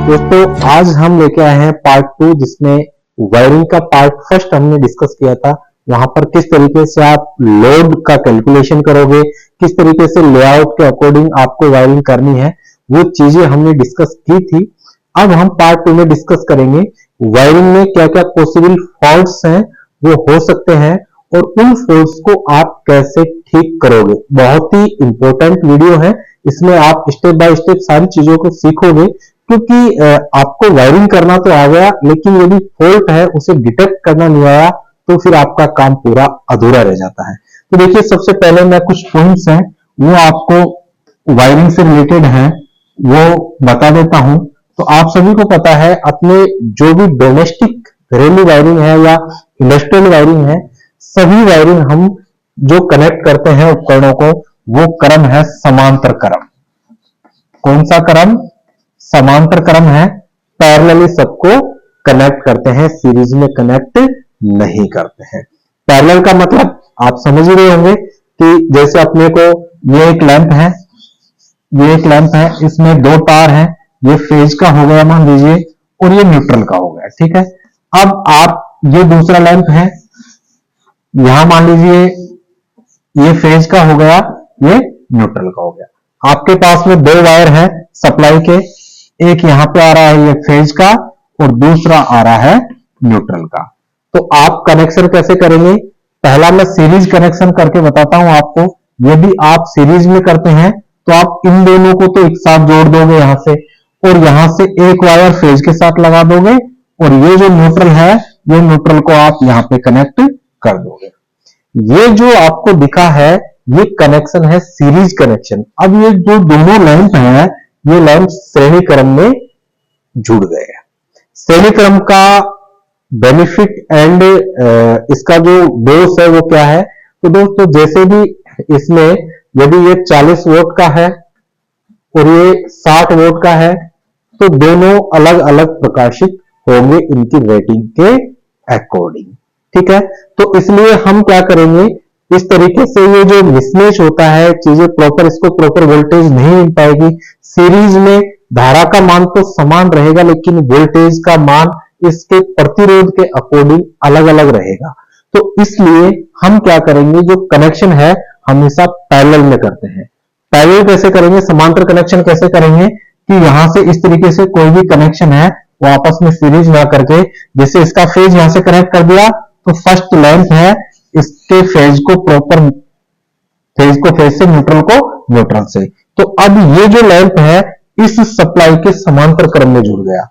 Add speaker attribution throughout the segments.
Speaker 1: दोस्तों आज हम लेके आए हैं पार्ट 2 जिसमें वायरिंग का पार्ट फर्स्ट हमने डिस्कस किया था। वहां पर किस तरीके से आप लोड का कैलकुलेशन करोगे, किस तरीके से लेआउट के अकॉर्डिंग आपको वायरिंग करनी है, वो चीजें हमने डिस्कस की थी। अब हम पार्ट 2 में डिस्कस करेंगे वायरिंग में क्या क्या पॉसिबल फॉल्ट्स हैं वो हो सकते हैं और उन फॉल्ट्स को आप कैसे ठीक करोगे। बहुत ही इंपॉर्टेंट वीडियो है, इसमें आप स्टेप बाय स्टेप सारी चीजों को सीखोगे क्योंकि आपको वायरिंग करना तो आ गया लेकिन यदि फॉल्ट है उसे डिटेक्ट करना नहीं आया तो फिर आपका काम पूरा अधूरा रह जाता है। तो देखिए सबसे पहले मैं कुछ पॉइंट्स हैं वो आपको वायरिंग से रिलेटेड है वो बता देता हूं। तो आप सभी को पता है अपने जो भी डोमेस्टिक घरेलू वायरिंग है या इंडस्ट्रियल वायरिंग है, सभी वायरिंग हम जो कनेक्ट करते हैं उपकरणों को वो क्रम है समांतर क्रम। कौन सा क्रम? समांतर क्रम है। पैरेलली सबको कनेक्ट करते हैं, सीरीज में कनेक्ट नहीं करते हैं। पैरेलल का मतलब आप समझ ही रहे होंगे कि जैसे अपने को ये एक लैंप है, ये एक लैंप है, इसमें दो तार हैं, ये फेज का हो गया मान लीजिए और ये न्यूट्रल का हो गया, ठीक है। अब आप ये दूसरा लैंप है, यहां मान लीजिए ये फेज का हो गया, ये न्यूट्रल का हो गया। आपके पास में दो वायर है सप्लाई के, एक यहां पे आ रहा है ये फेज का और दूसरा आ रहा है न्यूट्रल का। तो आप कनेक्शन कैसे करेंगे? पहला मैं सीरीज कनेक्शन करके बताता हूं आपको। यदि आप सीरीज में करते हैं तो आप इन दोनों को तो एक साथ जोड़ दोगे यहां से और यहां से एक वायर फेज के साथ लगा दोगे और ये जो न्यूट्रल है ये न्यूट्रल को आप यहां पे कनेक्ट कर दोगे। ये जो आपको दिखा है ये कनेक्शन है सीरीज कनेक्शन। अब ये जो दोनों लैंप है ये लैंप श्रेणी क्रम में जुड़ गए हैं। श्रेणी क्रम का बेनिफिट एंड इसका जो डोज है वो क्या है? तो दोस्तों जैसे भी इसमें यदि ये 40 वोल्ट का है और ये 60 वोल्ट का है तो दोनों अलग अलग प्रकाशित होंगे इनकी रेटिंग के अकॉर्डिंग, ठीक है। तो इसलिए हम क्या करेंगे, इस तरीके से ये जो मिसमैच होता है चीजें प्रॉपर, इसको प्रॉपर वोल्टेज नहीं मिल पाएगी। सीरीज में धारा का मान तो समान रहेगा लेकिन वोल्टेज का मान इसके प्रतिरोध के अकॉर्डिंग अलग अलग रहेगा। तो इसलिए हम क्या करेंगे, जो कनेक्शन है हमेशा पैरेलल में करते हैं। पैरेलल कैसे करेंगे, समांतर कनेक्शन कैसे करेंगे कि यहां से इस तरीके से कोई भी कनेक्शन है वो आपस में सीरीज ना करके, जैसे इसका फेज यहां से कनेक्ट कर दिया तो फर्स्ट लैंप है इसके फेज को प्रॉपर, फेज को फेज से, न्यूट्रल को न्यूट्रल से। तो अब ये जो लैंप है इस सप्लाई के समांतर क्रम में जुड़ गया।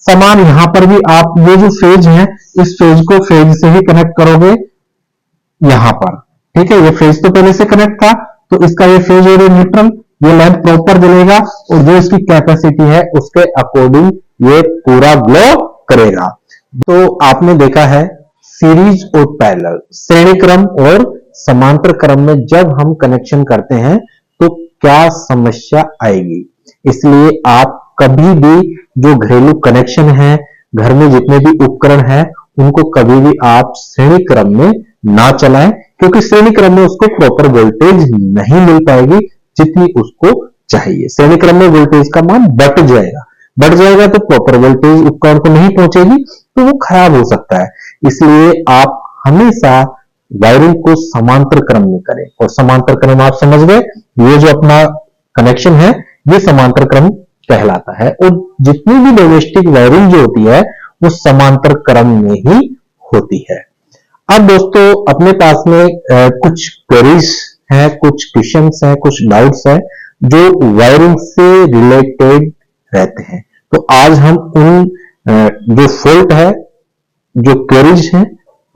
Speaker 1: समान यहां पर भी आप ये जो फेज है इस फेज को फेज से ही कनेक्ट करोगे यहां पर, ठीक है। ये फेज तो पहले से कनेक्ट था तो इसका ये फेज और न्यूट्रल, ये लैंप प्रॉपर जलेगा और जो इसकी कैपेसिटी है उसके अकॉर्डिंग ये पूरा ग्लो करेगा। तो आपने देखा है सीरीज और पैरेलल, श्रेणी क्रम और समांतर क्रम में जब हम कनेक्शन करते हैं तो क्या समस्या आएगी। इसलिए आप कभी भी जो घरेलू कनेक्शन है, घर में जितने भी उपकरण हैं उनको कभी भी आप श्रेणी क्रम में ना चलाएं क्योंकि श्रेणी क्रम में उसको प्रॉपर वोल्टेज नहीं मिल पाएगी जितनी उसको चाहिए। श्रेणी क्रम में वोल्टेज का मान बढ़ जाएगा तो प्रॉपर वोल्टेज उपकरण को नहीं पहुंचेगी तो वो खराब हो सकता है। इसलिए आप हमेशा वायरिंग को समांतर क्रम में करें और समांतर क्रम आप समझ गए, ये जो अपना कनेक्शन है ये समांतर क्रम कहलाता है और जितनी भी डोमेस्टिक वायरिंग जो होती है वो समांतर क्रम में ही होती है। अब दोस्तों अपने पास में कुछ क्वेरीज हैं, कुछ क्वेश्चंस हैं, कुछ डाउट्स हैं जो वायरिंग से रिलेटेड रहते हैं। तो आज हम उन जो फॉल्ट है, जो क्वेरीज है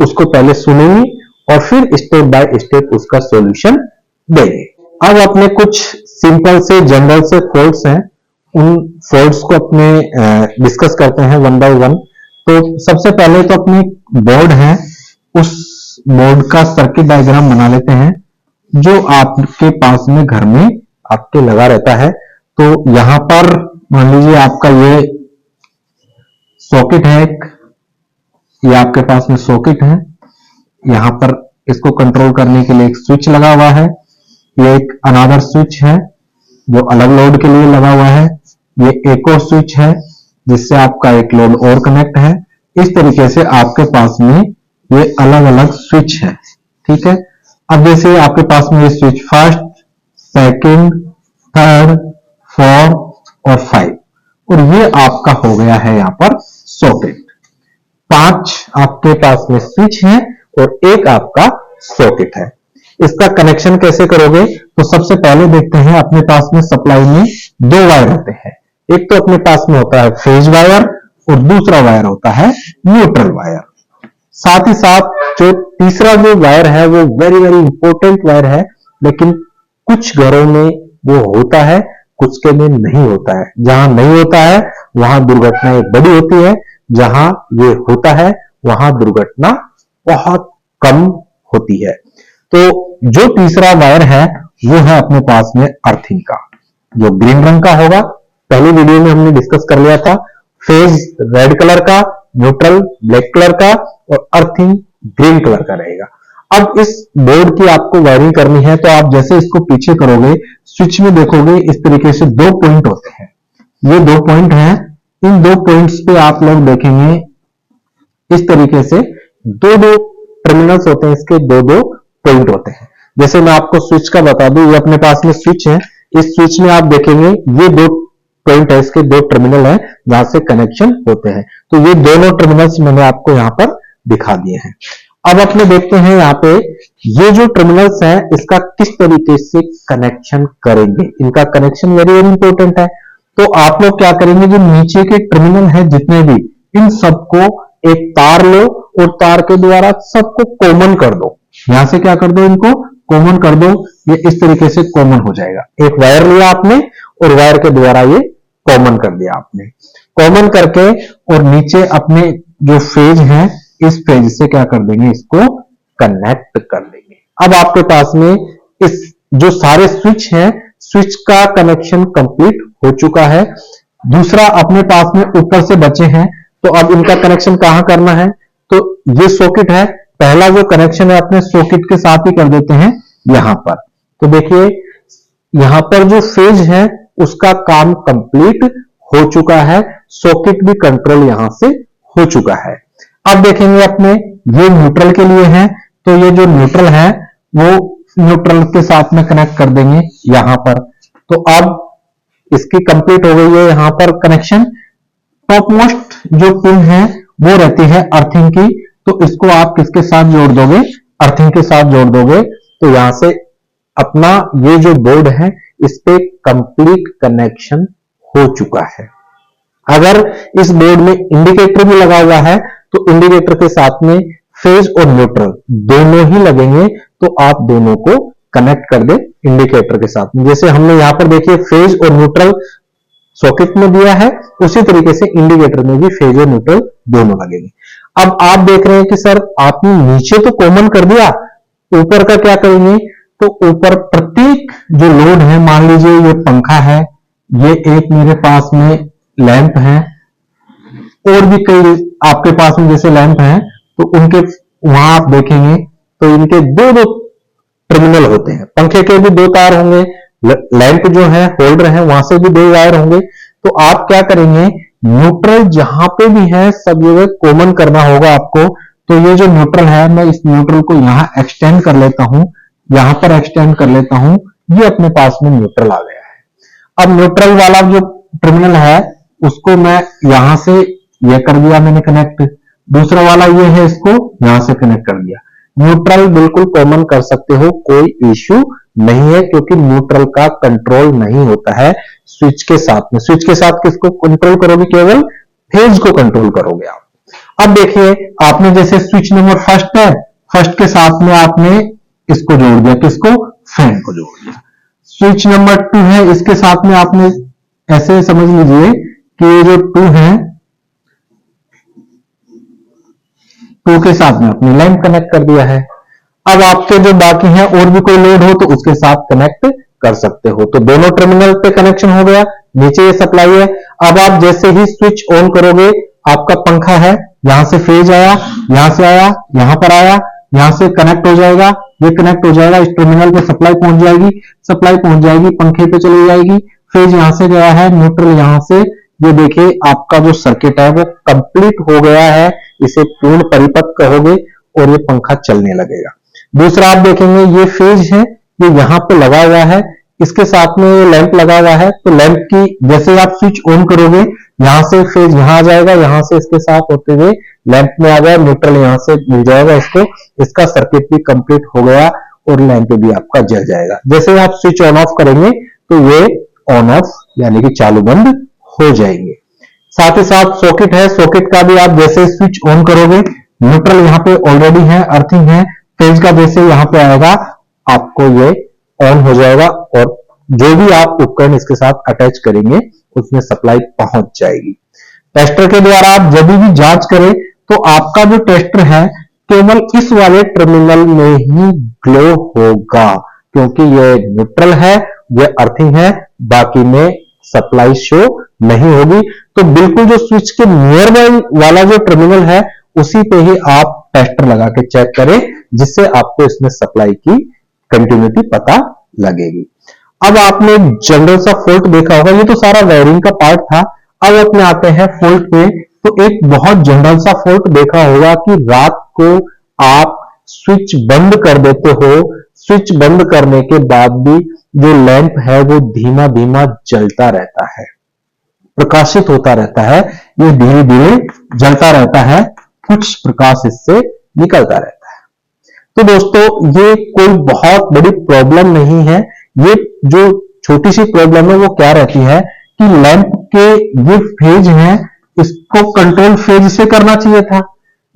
Speaker 1: उसको पहले सुनेंगे और फिर स्टेप बाय स्टेप उसका सॉल्यूशन देंगे। अब अपने कुछ सिंपल से जनरल से फॉल्ट्स हैं, उन फॉल्ट्स को अपने डिस्कस करते हैं वन बाय वन। तो सबसे पहले तो अपने बोर्ड है, उस बोर्ड का सर्किट डायग्राम बना लेते हैं जो आपके पास में घर में आपके लगा रहता है। तो यहां पर मान लीजिए आपका ये सॉकेट है, ये आपके पास में सॉकेट है, यहां पर इसको कंट्रोल करने के लिए एक स्विच लगा हुआ है, ये एक अनदर स्विच है जो अलग लोड के लिए लगा हुआ है, ये एक और स्विच है जिससे आपका एक लोड और कनेक्ट है। इस तरीके से आपके पास में ये अलग अलग स्विच है, ठीक है। अब जैसे आपके पास में ये switch first, second, third, fourth और 5, और ये आपका हो गया है यहां पर सॉकेट। 5 आपके पास में स्विच है और एक आपका सॉकेट है। इसका कनेक्शन कैसे करोगे? तो सबसे पहले देखते हैं, अपने पास में सप्लाई में 2 वायर होते हैं। एक तो अपने पास में होता है फेज वायर और दूसरा वायर होता है न्यूट्रल वायर। साथ ही साथ जो तीसरा जो वायर है वो वेरी वेरी इंपॉर्टेंट वायर है, लेकिन कुछ घरों में वो होता है, कुछ के में नहीं होता है। जहां नहीं होता है वहां दुर्घटनाएं बड़ी होती है, जहां ये होता है वहां दुर्घटना बहुत कम होती है। तो जो तीसरा वायर है वो है अपने पास में अर्थिंग का, जो ग्रीन रंग का होगा। पहली वीडियो में हमने डिस्कस कर लिया था, फेज रेड कलर का, न्यूट्रल ब्लैक कलर का और अर्थिंग ग्रीन कलर का रहेगा। अब इस बोर्ड की आपको वायरिंग करनी है, तो आप जैसे इसको पीछे करोगे, स्विच में देखोगे इस तरीके से 2 पॉइंट होते हैं। ये 2 पॉइंट हैं, इन 2 पॉइंट्स पे आप लोग देखेंगे इस तरीके से 2-2 टर्मिनल्स होते हैं, इसके 2-2 पॉइंट होते हैं। जैसे मैं आपको स्विच का बता दूं, ये अपने पास में स्विच है, इस स्विच में आप देखेंगे ये 2 पॉइंट है, इसके 2 टर्मिनल है जहां से कनेक्शन होते हैं। तो ये दोनों टर्मिनल्स मैंने आपको यहां पर दिखा दिए हैं। अब अपने देखते हैं यहाँ पे ये जो टर्मिनल्स हैं इसका किस तरीके से कनेक्शन करेंगे। इनका कनेक्शन वेरी वेरी इंपॉर्टेंट है। तो आप लोग क्या करेंगे, जो नीचे के टर्मिनल है जितने भी, इन सबको एक तार लो और तार के द्वारा सबको कॉमन कर दो। यहां से क्या कर दो, इनको कॉमन कर दो। ये इस तरीके से कॉमन हो जाएगा। एक वायर लिया आपने और वायर के द्वारा ये कॉमन कर दिया आपने। कॉमन करके और नीचे अपने जो फेज है इस फेज से क्या कर देंगे, इसको कनेक्ट कर देंगे। अब आपके पास में इस जो सारे स्विच हैं, स्विच का कनेक्शन कंप्लीट हो चुका है। दूसरा अपने पास में ऊपर से बचे हैं, तो अब इनका कनेक्शन कहां करना है, तो ये सॉकेट है, पहला जो कनेक्शन है अपने सॉकेट के साथ ही कर देते हैं यहां पर। तो देखिए यहां पर जो फेज है उसका काम कंप्लीट हो चुका है, सॉकेट भी कंट्रोल यहां से हो चुका है। अब देखेंगे अपने ये न्यूट्रल के लिए है, तो ये जो न्यूट्रल है वो न्यूट्रल के साथ में कनेक्ट कर देंगे यहां पर। तो अब इसकी कंप्लीट हो गई है यहां पर कनेक्शन। टॉप मोस्ट जो पिन है वो रहती है अर्थिंग की, तो इसको आप किसके साथ जोड़ दोगे, अर्थिंग के साथ जोड़ दोगे। तो यहां से अपना ये जो बोर्ड है इस पे कंप्लीट कनेक्शन हो चुका है। अगर इस बोर्ड में इंडिकेटर भी लगा हुआ है तो इंडिकेटर के साथ में फेज और न्यूट्रल दोनों ही लगेंगे, तो आप दोनों को कनेक्ट कर दे इंडिकेटर के साथ में। जैसे हमने यहां पर देखिए फेज और न्यूट्रल सॉकेट में दिया है, उसी तरीके से इंडिकेटर में भी फेज और न्यूट्रल दोनों लगेंगे। अब आप देख रहे हैं कि सर आपने नीचे तो कॉमन कर दिया, ऊपर का क्या करेंगे, तो ऊपर प्रत्येक जो लोड है, मान लीजिए ये पंखा है, ये एक मेरे पास में लैंप है, और भी कई आपके पास में जैसे लैंप हैं, तो उनके वहां आप देखेंगे तो इनके 2-2 टर्मिनल होते हैं। पंखे के भी 2 तार होंगे, लैंप जो है होल्डर है वहां से भी 2 वायर होंगे। तो आप क्या करेंगे, न्यूट्रल जहां पे भी है सब जगह कॉमन करना होगा आपको। तो ये जो न्यूट्रल है, मैं इस न्यूट्रल को यहां एक्सटेंड कर लेता हूं, यहां पर एक्सटेंड कर लेता हूं, ये अपने पास में न्यूट्रल आ गया है। अब न्यूट्रल वाला जो टर्मिनल है उसको मैं यहां से ये कर दिया मैंने कनेक्ट, दूसरा वाला ये है, इसको यहां से कनेक्ट कर दिया। न्यूट्रल बिल्कुल कॉमन कर सकते हो, कोई इश्यू नहीं है, क्योंकि न्यूट्रल का कंट्रोल नहीं होता है स्विच के साथ में। स्विच के साथ किसको कंट्रोल करोगे, केवल फेज को कंट्रोल करोगे आप। अब देखिए आपने जैसे स्विच नंबर फर्स्ट है, फर्स्ट के साथ में आपने इसको जोड़ दिया, किसको, फैन को जोड़ दिया। स्विच नंबर 2 है, इसके साथ में आपने ऐसे समझ लीजिए कि ये जो 2 है, 2 के साथ में अपनी लाइन कनेक्ट कर दिया है। अब आपके जो बाकी हैं और भी कोई लोड हो तो उसके साथ कनेक्ट कर सकते हो। तो दोनों टर्मिनल पे कनेक्शन हो गया, नीचे ये सप्लाई है। अब आप जैसे ही स्विच ऑन करोगे, आपका पंखा है, यहां से फेज आया, यहां से आया, यहां पर आया, यहां से कनेक्ट हो जाएगा, ये कनेक्ट हो जाएगा, इस टर्मिनल पे सप्लाई पहुंच जाएगी, सप्लाई पहुंच जाएगी, पंखे पे चली जाएगी, फेज यहां से गया है, न्यूट्रल यहां से ये देखिए आपका जो सर्किट है वो कंप्लीट हो गया है, इसे पूर्ण परिपथ कहोगे और ये पंखा चलने लगेगा। दूसरा आप देखेंगे ये फेज है, ये यहां पे लगा हुआ है, इसके साथ में ये लैंप लगा हुआ है, तो लैंप की जैसे आप स्विच ऑन करोगे यहां से फेज यहां आ जाएगा, यहां से इसके साथ होते हुए लैंप में आ गया, न्यूट्रल यहां से मिल जाएगा इसको, इसका सर्किट भी कंप्लीट हो गया और लैंप भी आपका जल जाएगा। जैसे आप स्विच ऑन ऑफ करेंगे तो ये ऑन ऑफ यानी कि चालू बंद हो जाएंगे। साथ ही साथ सॉकेट है, सॉकेट का भी आप जैसे स्विच ऑन करोगे, न्यूट्रल यहाँ पे ऑलरेडी है, अर्थिंग है, फेज का जैसे यहाँ पे आएगा आपको ये ऑन हो जाएगा और जो भी आप उपकरण इसके साथ अटैच करेंगे उसमें सप्लाई पहुंच जाएगी। टेस्टर के द्वारा आप जब भी जांच करें तो आपका जो टेस्टर है केवल इस वाले टर्मिनल में ही ग्लो होगा, क्योंकि ये न्यूट्रल है, ये अर्थिंग है, बाकी में सप्लाई शो नहीं होगी। तो बिल्कुल जो स्विच के नियर बाय वाला जो टर्मिनल है उसी पे ही आप टेस्टर लगा के चेक करें, जिससे आपको इसमें सप्लाई की कंटिन्यूटी पता लगेगी। अब आपने जनरल सा फॉल्ट देखा होगा, ये तो सारा वायरिंग का पार्ट था। अब अपने आते हैं फॉल्ट पे, तो एक बहुत जनरल सा फॉल्ट देखा होगा कि रात को आप स्विच बंद कर देते हो, स्विच बंद करने के बाद भी जो लैंप है वो धीमा धीमा जलता रहता है, प्रकाशित होता रहता है, ये धीरे धीरे जलता रहता है, कुछ प्रकाश इससे निकलता रहता है। तो दोस्तों ये कोई बहुत बड़ी प्रॉब्लम नहीं है, ये जो छोटी सी प्रॉब्लम है वो क्या रहती है कि लैंप के ये फेज हैं इसको कंट्रोल फेज से करना चाहिए था,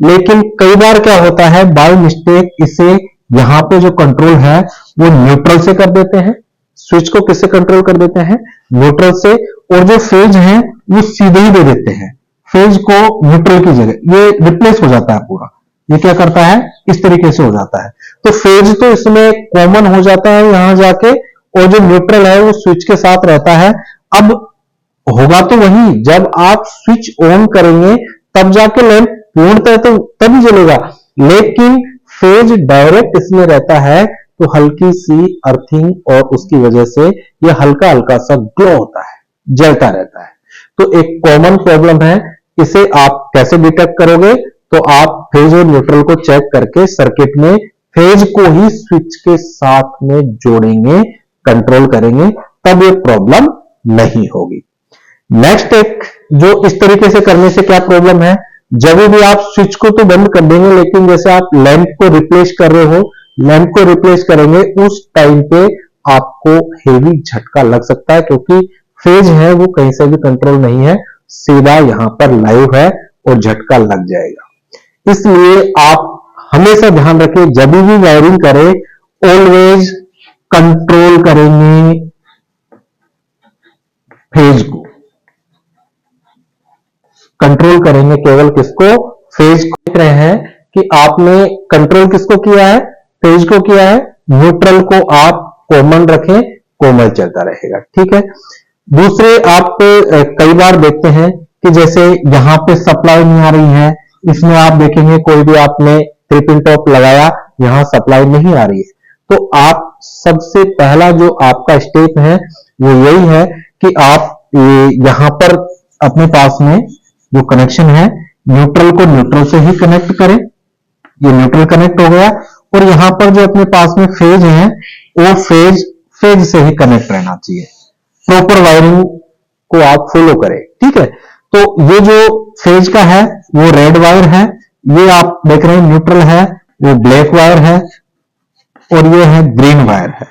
Speaker 1: लेकिन कई बार क्या होता है बाय मिस्टेक इसे यहां पे जो कंट्रोल है वो न्यूट्रल से कर देते हैं, स्विच को किससे कंट्रोल कर देते हैं, न्यूट्रल से, और जो फेज है वो सीधे ही दे देते हैं, फेज को न्यूट्रल की जगह ये रिप्लेस हो जाता है पूरा, ये क्या करता है इस तरीके से हो जाता है। तो फेज तो इसमें कॉमन हो जाता है यहां जाके, और जो न्यूट्रल है वो स्विच के साथ रहता है। अब होगा तो वही, जब आप स्विच ऑन करेंगे तब जाके लैंप पूर्णतः तो तभी जलेगा, लेकिन फेज डायरेक्ट इसमें रहता है तो हल्की सी अर्थिंग और उसकी वजह से यह हल्का हल्का सा ग्लो होता है, जलता रहता है। तो एक कॉमन प्रॉब्लम है, इसे आप कैसे डिटेक्ट करोगे, तो आप फेज और न्यूट्रल को चेक करके सर्किट में फेज को ही स्विच के साथ में जोड़ेंगे, कंट्रोल करेंगे, तब ये प्रॉब्लम नहीं होगी। नेक्स्ट एक जो इस तरीके से करने से क्या प्रॉब्लम है, जब भी आप स्विच को तो बंद कर देंगे, लेकिन जैसे आप लैंप को रिप्लेस कर रहे हो, लैंप को रिप्लेस करेंगे उस टाइम पे आपको हेवी झटका लग सकता है, क्योंकि फेज है वो कहीं से भी कंट्रोल नहीं है, सीधा यहां पर लाइव है और झटका लग जाएगा। इसलिए आप हमेशा ध्यान रखें जब भी वायरिंग करें ऑलवेज कंट्रोल करेंगे फेज को, कंट्रोल करेंगे केवल किसको, फेज को। देख रहे हैं कि आपने कंट्रोल किसको किया है, फेज को किया है, न्यूट्रल को आप कॉमन रखें, कॉमन चलता रहेगा, ठीक है। दूसरे आप कई बार देखते हैं कि जैसे यहां पे सप्लाई नहीं आ रही है, इसमें आप देखेंगे कोई भी आपने 3 पिन टॉप लगाया, यहां सप्लाई नहीं आ रही है, तो आप सबसे पहला जो आपका स्टेप है वो यही है कि आप यहां पर अपने पास में जो कनेक्शन है न्यूट्रल को न्यूट्रल से ही कनेक्ट करें, ये न्यूट्रल कनेक्ट हो गया, और यहां पर जो अपने पास में फेज है वो फेज से ही कनेक्ट रहना चाहिए, प्रॉपर वायरिंग को आप फॉलो करें, ठीक है। तो ये जो फेज का है वो रेड वायर है, ये आप देख रहे हैं न्यूट्रल है, वो ब्लैक वायर है, और ये है ग्रीन वायर है,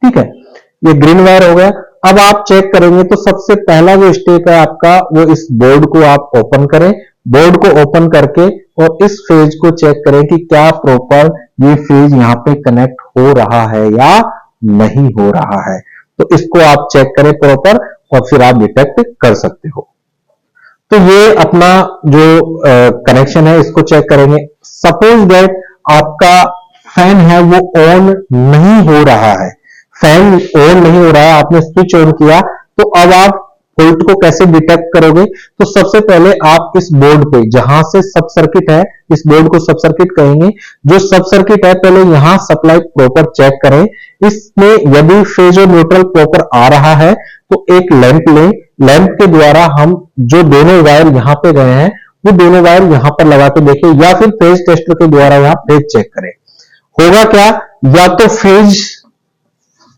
Speaker 1: ठीक है, ये ग्रीन वायर हो गया। अब आप चेक करेंगे तो सबसे पहला जो स्टेप है आपका वो इस बोर्ड को आप ओपन करें, बोर्ड को ओपन करके और इस फेज को चेक करें कि क्या प्रॉपर ये फेज यहां पे कनेक्ट हो रहा है या नहीं हो रहा है, तो इसको आप चेक करें प्रॉपर और फिर आप डिटेक्ट कर सकते हो। तो ये अपना जो कनेक्शन है इसको चेक करेंगे। सपोज दैट आपका फैन है वो ऑन नहीं हो रहा है, फैन ऑन नहीं हो रहा है, आपने स्विच ऑन किया, तो अब आप फॉल्ट को कैसे डिटेक्ट करोगे? तो सबसे पहले आप इस बोर्ड पे जहां से सब सर्किट है, इस बोर्ड को सब सर्किट कहेंगे, जो सब सर्किट है पहले यहां सप्लाई प्रॉपर चेक करें। इसमें यदि फेज और न्यूट्रल प्रॉपर आ रहा है तो एक लैंप लें, लैंप के द्वारा हम जो दोनों वायर यहां पे गए हैं वो दोनों वायर यहां पर लगा के देखें, या फिर फेज टेस्टर के द्वारा यहां फेज चेक करें। होगा क्या, या तो फेज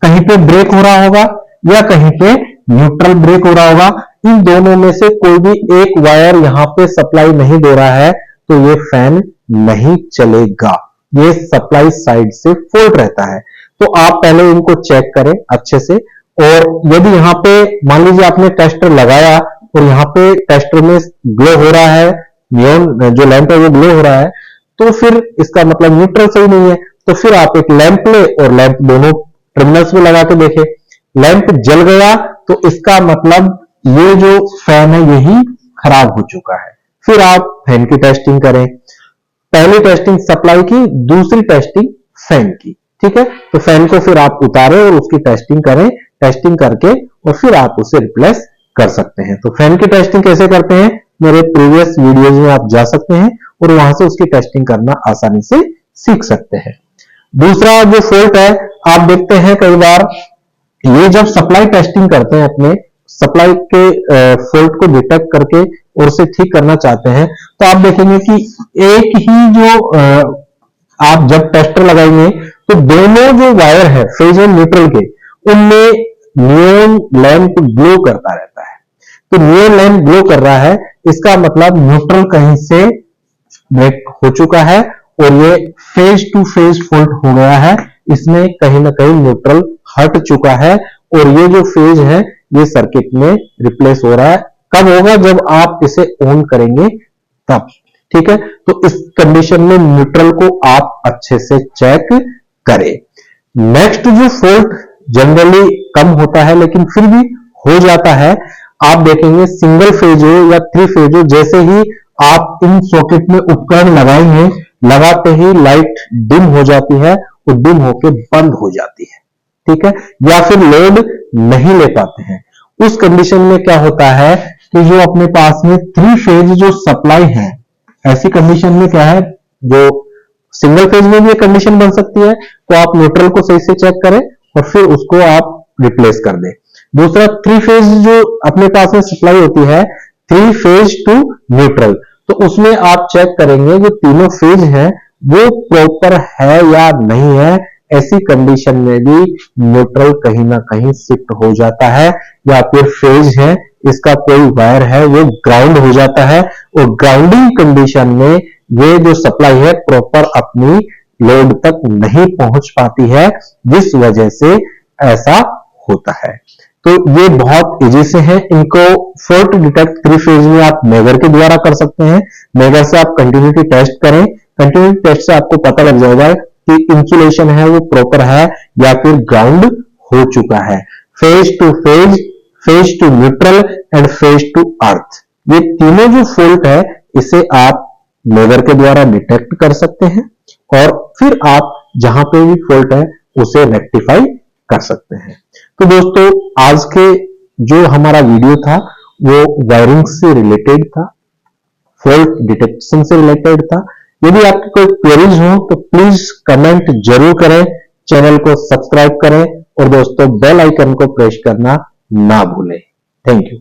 Speaker 1: कहीं पे ब्रेक हो रहा होगा या कहीं पे न्यूट्रल ब्रेक हो रहा होगा। इन दोनों में से कोई भी एक वायर यहां पे सप्लाई नहीं दे रहा है तो ये फैन नहीं चलेगा, ये सप्लाई साइड से फॉल्ट रहता है। तो आप पहले इनको चेक करें अच्छे से। और यदि यहां पे मान लीजिए आपने टेस्टर लगाया और यहाँ पे टेस्टर में ग्लो हो रहा है, नियॉन जो लैंप है वो ग्लो हो रहा है, तो फिर इसका मतलब न्यूट्रल सही नहीं है। तो फिर आप एक लैंप ले और लैंप दोनों टर्मिनल्स में लगा के देखें, लैंप जल गया तो इसका मतलब ये जो फैन है यही खराब हो चुका है। फिर आप फैन की टेस्टिंग करें, पहली टेस्टिंग सप्लाई की, दूसरी टेस्टिंग फैन की, ठीक है। तो फैन को फिर आप उतारें और उसकी टेस्टिंग करें, टेस्टिंग करके और फिर आप उसे रिप्लेस कर सकते हैं। तो फैन की टेस्टिंग कैसे करते हैं मेरे प्रीवियस वीडियोज में आप जा सकते हैं और वहां से उसकी टेस्टिंग करना आसानी से सीख सकते हैं। दूसरा जो फॉल्ट है, आप देखते हैं कई बार ये जब सप्लाई टेस्टिंग करते हैं, अपने सप्लाई के फॉल्ट को डिटेक्ट करके और उसे ठीक करना चाहते हैं, तो आप देखेंगे कि एक ही जो आप जब टेस्टर लगाएंगे तो दोनों जो वायर है फेज और न्यूट्रल के, उनमें नियॉन लैंप ग्लो करता रहता है। तो नियॉन लैंप ग्लो कर रहा है, इसका मतलब न्यूट्रल कहीं से ब्रेक हो चुका है और ये फेज टू फेज फॉल्ट हो गया है। इसमें कहीं ना कहीं न्यूट्रल हट चुका है और ये जो फेज है ये सर्किट में रिप्लेस हो रहा है। कब होगा, जब आप इसे ऑन करेंगे तब, ठीक है। तो इस कंडीशन में न्यूट्रल को आप अच्छे से चेक करें। नेक्स्ट जो फॉल्ट जनरली कम होता है लेकिन फिर भी हो जाता है, आप देखेंगे सिंगल फेज हो या थ्री फेज हो, जैसे ही आप इन सॉकेट में उपकरण लगाएंगे, लगाते ही लाइट डिम हो जाती है और डिम होके बंद हो जाती है, ठीक है, या फिर लोड नहीं ले पाते हैं। उस कंडीशन में क्या होता है कि जो अपने पास में थ्री फेज जो सप्लाई है, ऐसी कंडीशन में क्या है, जो सिंगल फेज में भी कंडीशन बन सकती है, तो आप न्यूट्रल को सही से चेक करें और फिर उसको आप रिप्लेस कर दें। दूसरा, थ्री फेज जो अपने पास में सप्लाई होती है, थ्री फेज टू न्यूट्रल, तो उसमें आप चेक करेंगे जो तीनों फेज है वो प्रॉपर है या नहीं है। ऐसी कंडीशन में भी न्यूट्रल कहीं ना कहीं शिफ्ट हो जाता है, या फिर फेज है इसका कोई वायर है वो ग्राउंड हो जाता है और ग्राउंडिंग कंडीशन में ये जो सप्लाई है प्रॉपर अपनी लोड तक नहीं पहुंच पाती है, जिस वजह से ऐसा होता है। तो ये बहुत इजी से है, इनको फॉल्ट डिटेक्ट थ्री फेज में आप मेगर के द्वारा कर सकते हैं। मेगर से आप कंटिन्यूटी टेस्ट करें, कंटिन्यूटी टेस्ट से आपको पता लग जाएगा कि इंसुलेशन है वो प्रॉपर है या फिर ग्राउंड हो चुका है। Phase two phase, phase two neutral and phase two earth, ये तीनों जो फॉल्ट है इसे आप मेगर के द्वारा डिटेक्ट कर सकते हैं और फिर आप जहां पे भी फॉल्ट है उसे रेक्टिफाई कर सकते हैं। तो दोस्तों, आज के जो हमारा वीडियो था वो वायरिंग से रिलेटेड था, फॉल्ट डिटेक्शन से रिलेटेड था। यदि आपकी कोई क्वेरीज हो तो प्लीज कमेंट जरूर करें, चैनल को सब्सक्राइब करें और दोस्तों बेल आइकन को प्रेस करना ना भूलें। Thank you.